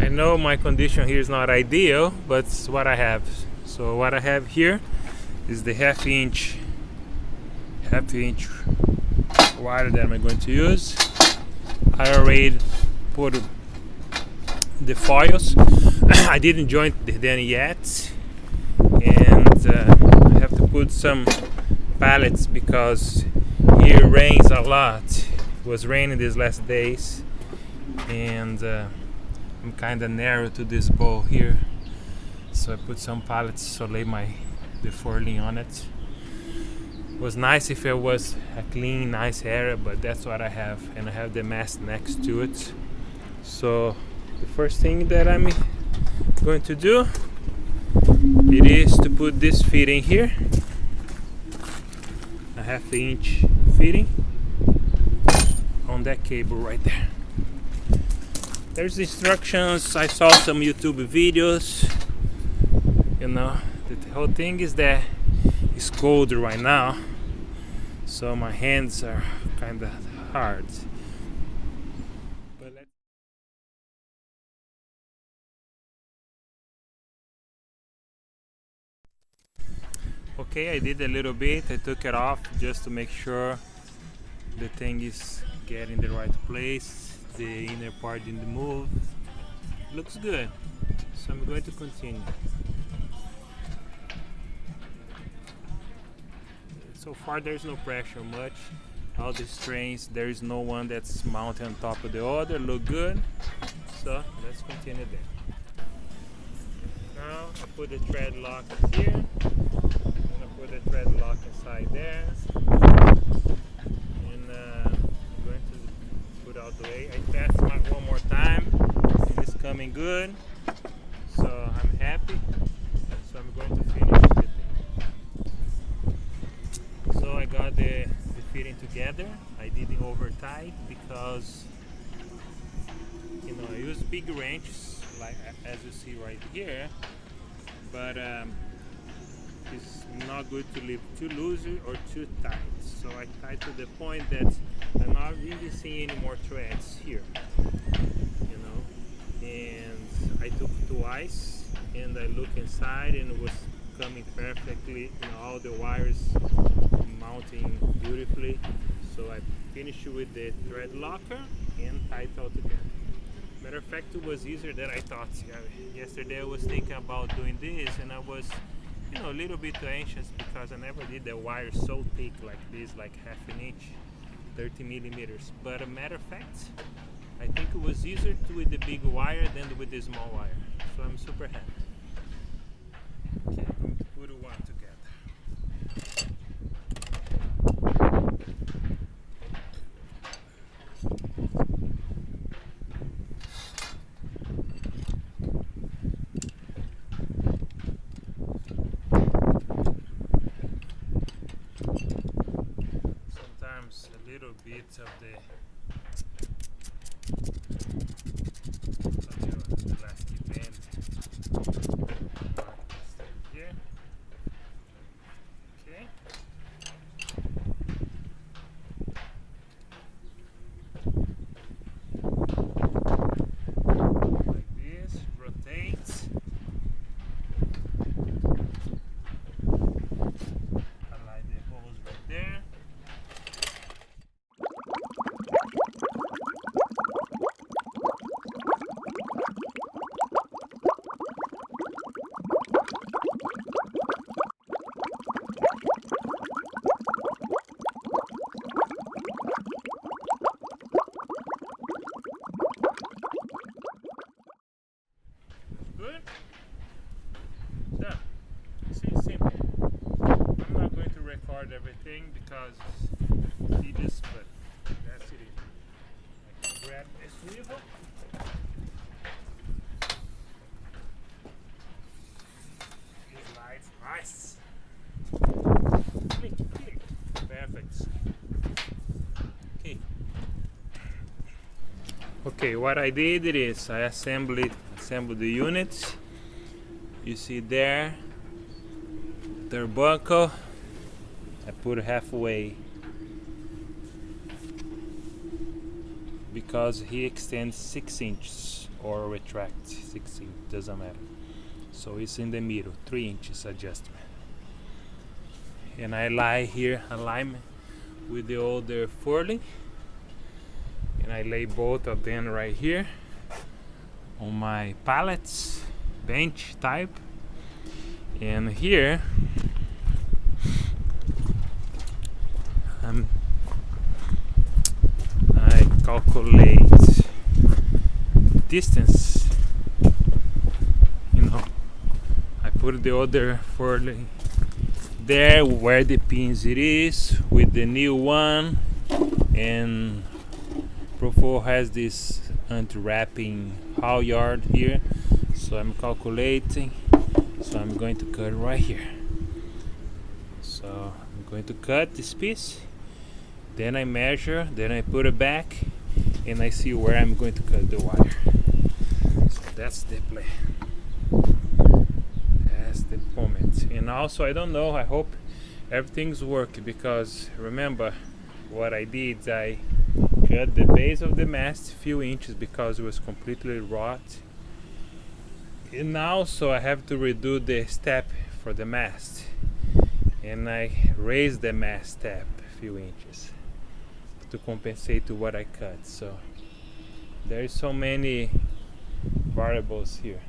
I know my condition here is not ideal, but it's what I have. So what I have here is the half inch wire that I'm going to use. I already put the foils. I didn't join them yet, and I have to put some pallets because here rains a lot. It was raining these last days, and I'm kind of narrow to this bowl here, so I put some pallets to lay the furling on it. It was nice if it was a clean, nice area, but that's what I have, and I have the mast next to it. So the first thing that I'm going to do, it is to put this fitting here, a half-inch fitting on that cable right there. There's instructions. I saw some YouTube videos. You know, the whole thing is that it's cold right now, so my hands are kind of hard. But okay, I did a little bit. I took it off just to make sure the thing is getting the right place. The inner part didn't move. Looks good. So I'm going to continue. So far there's no pressure much. All these trains, there is no one that's mounted on top of the other. Look good. So let's continue there. Now I put the thread lock here. I'm gonna put the thread lock inside there. And I'm going to put out the way. I test one more time. And it's coming good. So I'm happy. So I'm going to finish the thing. So I got the fitting together. I didn't over tight because, you know, I use big wrenches like as you see right here, but it's not good to leave too loose or too tight. So I tied to the point that I'm not really seeing any more threads here, you know. And I took twice and I looked inside and it was coming perfectly, you know, all the wires mounting beautifully. So I finished with the thread locker and tied it all together. Matter of fact, it was easier than I thought. Yesterday I was thinking about doing this and I was, you know, a little bit anxious because I never did the wire so thick like this, like half an inch, 30 millimeters. But a matter of fact, I think it was easier with the big wire than with the small wire. So I'm super happy. Okay, I'm going to put one together. Sometimes a little bit of the plastic band here. Okay. Like this, rotate. Align the holes right there. Good. Done. See, simple. I'm not going to record everything because it's tedious, but that's it. I can grab a swivel. This light's nice. Click, click. Perfect. Okay. Okay, what I did is I assembled the units. You see there, turnbuckle. I put halfway because he extends 6 inches or retracts 6 inches, doesn't matter. So it's in the middle, 3 inches adjustment. And I lie here alignment with the older Furling, and I lay both of them right here on my pallets bench type. And here I calculate distance, you know. I put the other furling there where the pins it is with the new one, and Profurl has this anti-wrapping halyard here, so I'm calculating. So I'm going to cut right here. So I'm going to cut this piece, then I measure, then I put it back, and I see where I'm going to cut the wire. So that's the plan. That's the moment. And also, I don't know, I hope everything's working, because remember what I did, I cut the base of the mast a few inches because it was completely rot. And also I have to redo the step for the mast, and I raised the mast step a few inches to compensate to what I cut. So there is so many variables here.